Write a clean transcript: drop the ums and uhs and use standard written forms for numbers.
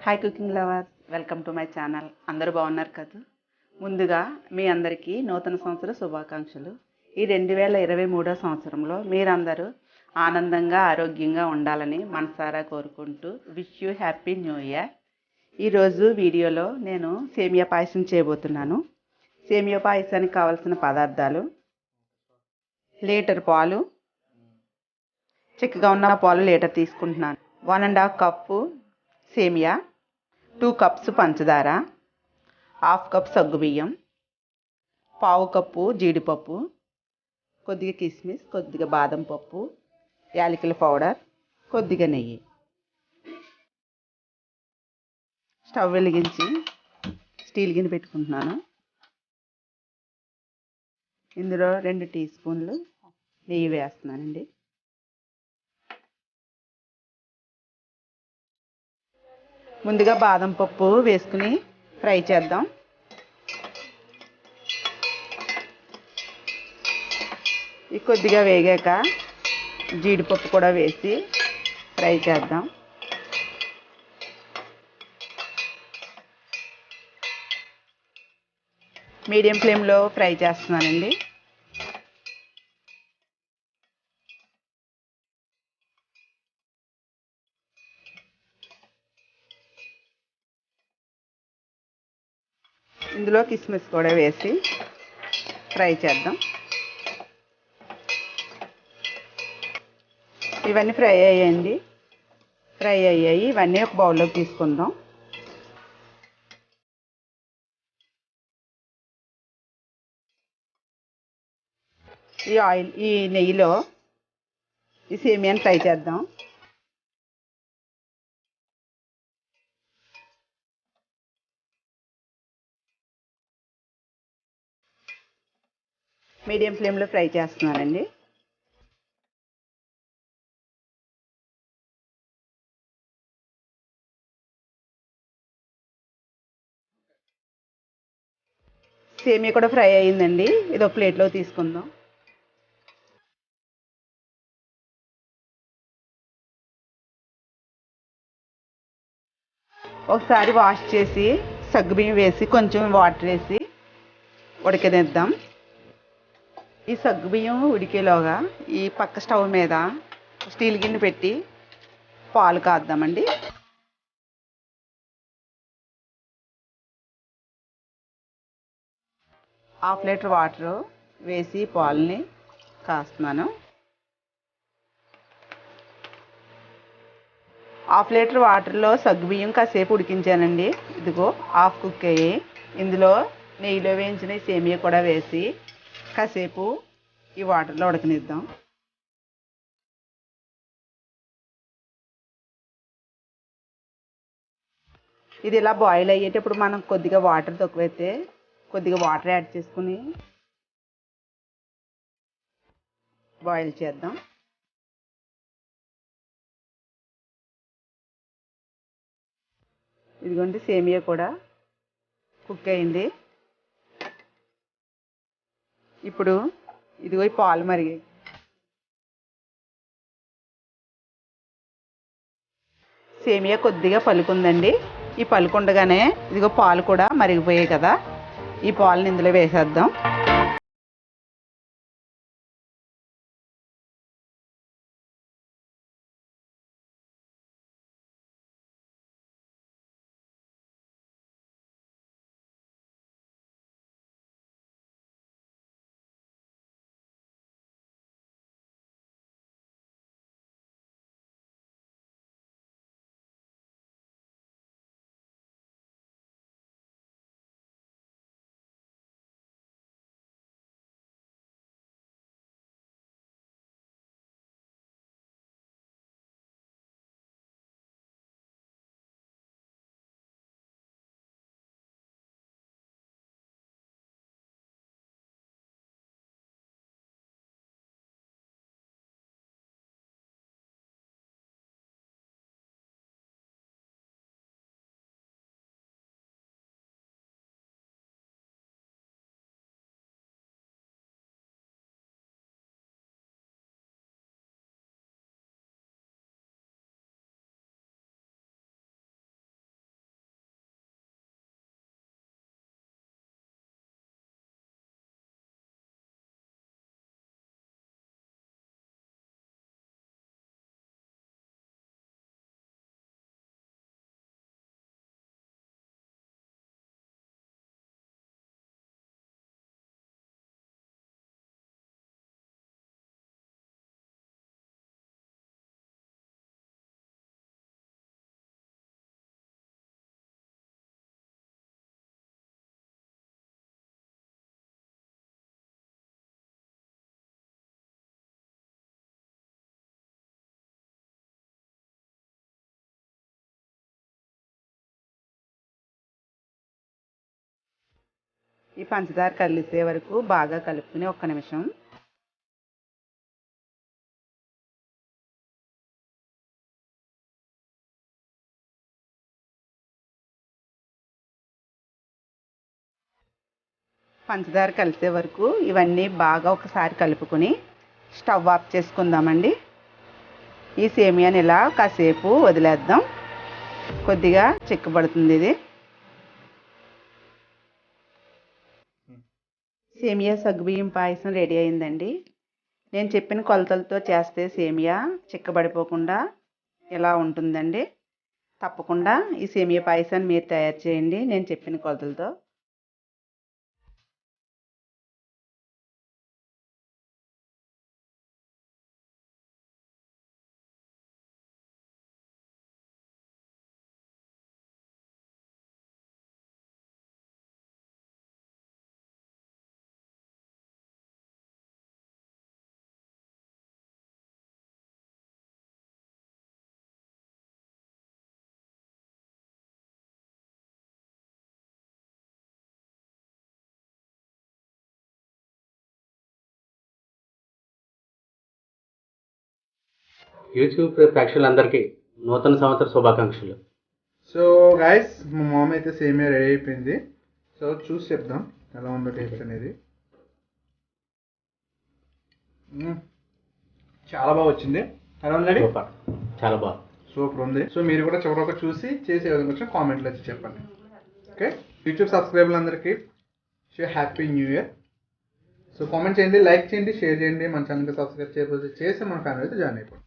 Hi cooking lovers, welcome to my channel. అందరూ బాగున్నారు కదా? ముందుగా మీ అందరికీ నూతన సంవత్సర శుభాకాంక్షలు. ఈ 2023 సంవత్సరంలో మీరందరూ ఆనందంగా ఆరోగ్యంగా ఉండాలని మనసారా కోరుకుంటూ wish you happy new year. ఈరోజు వీడియోలో నేను సేమియా పాయసం చేయబోతున్నాను. సేమియా పాయసానికి కావాల్సిన పదార్థాలు: లీటర్ పాలు, చిక్కగా ఉన్న పాలు లీటర్ తీసుకుంటున్నాను. 1.5 కప్పు సేమియా, 2 కప్స్ పంచదార, 1/2 కప్ సగ్గుబియ్యం, 1/4 కప్పు జీడిపప్పు, కొద్దిగా కిస్మిస్, కొద్దిగా బాదం పప్పు, యాలకుల పౌడర్, కొద్దిగా నెయ్యి. స్టవ్ వెలిగించి స్టీల్ గిన్నె పెట్టుకుంటున్నాను. ఇందులో 2 టీ స్పూన్లు నెయ్యి వేస్తున్నానండి. ముందుగా బాదం పప్పు వేసుకుని ఫ్రై చేద్దాం. ఇది కొద్దిగా వేగాక జీడిపప్పు కూడా వేసి ఫ్రై చేద్దాం. మీడియం ఫ్లేమ్లో ఫ్రై చేస్తున్నానండి. ఇందులో కిస్మిస్ కూడా వేసి ఫ్రై చేద్దాం. ఇవన్నీ ఫ్రై అయ్యాయి. ఇవన్నీ ఒక బౌల్లోకి తీసుకుందాం. ఈ నెయ్యిలో ఈ సేమియాని ఫ్రై చేద్దాం. మీడియం ఫ్లేమ్లో ఫ్రై చేస్తున్నానండి. సేమియా కూడా ఫ్రై అయ్యిందండి. ఇది ఒక ప్లేట్లో తీసుకుందాం. ఒకసారి వాష్ చేసి సగ్గుబియ్యం వేసి కొంచెం వాటర్ వేసి ఉడకనిద్దాం. ఈ సగ్గుబియ్యం ఉడికేలోగా ఈ పక్క స్టవ్ మీద స్టీల్ గిన్నె పెట్టి పాలు కాద్దామండి. హాఫ్ లీటర్ వాటర్ వేసి పాలని కాస్తున్నాను. 1/2 లీటర్ వాటర్లో సగ్గుబియ్యం కాసేపు ఉడికించానండి. ఇదిగో హాఫ్ కుక్ అయ్యి ఇందులో నెయ్యిలో వేయించిన సేమియా కూడా వేసి కాసేపు ఈ వాటర్లో ఉడకనిద్దాం. ఇది ఇలా బాయిల్ అయ్యేటప్పుడు మనం కొద్దిగా వాటర్ తక్కువైతే కొద్దిగా వాటర్ యాడ్ చేసుకుని బాయిల్ చేద్దాం. ఇదిగోండి సేమియా కూడా కుక్ అయింది. ఇప్పుడు ఇదిగో ఈ పాలు మరిగాయి. సేమియా కొద్దిగా పలుకుందండి. ఈ పలుకుండగానే ఇదిగో పాలు కూడా మరిగిపోయాయి కదా, ఈ పాలను ఇందులో వేసేద్దాం. ఈ పంచదార కలిసే వరకు బాగా కలుపుకుని ఒక్క నిమిషం. పంచదార కలిసే వరకు ఇవన్నీ బాగా ఒకసారి కలుపుకొని స్టవ్ ఆఫ్ చేసుకుందామండి. ఈ సేమియాని ఇలా కాసేపు వదిలేద్దాం, కొద్దిగా చిక్కబడుతుంది ఇది. సేమియా సగ్గుబియ్యం పాయసం రెడీ అయిందండి. నేను చెప్పిన కొలతలతో చేస్తే సేమియా చిక్కబడిపోకుండా ఇలా ఉంటుందండి. తప్పకుండా ఈ సేమియా పాయసాన్ని మీరు తయారు చేయండి నేను చెప్పిన కొలతలతో. యూట్యూబ్ ప్రేక్షకులందరికీ నూతన సంవత్సర శుభాకాంక్షలు. సో గైస్, మా మామ అయితే సేమియా రెడీ అయిపోయింది. సో చూసి చెప్దాం ఎలా ఉందో టేస్ట్ అనేది. చాలా బాగా వచ్చింది. ఎలా ఉందండి? సూపర్, చాలా బాగుంది, సూపర్ ఉంది. సో మీరు కూడా చివరికి చూసి చేసే విధంగా వచ్చిన కామెంట్లో వచ్చి చెప్పండి. ఓకే, యూట్యూబ్ సబ్స్క్రైబర్లందరికీ happy new year. So comment చేయండి, లైక్ చేయండి, షేర్ చేయండి. మన ఛానల్కి సబ్స్క్రైబ్ చేయకపోతే చేసి మన ఫ్యామిలీ అయితే జాయిన్ అయిపోండి.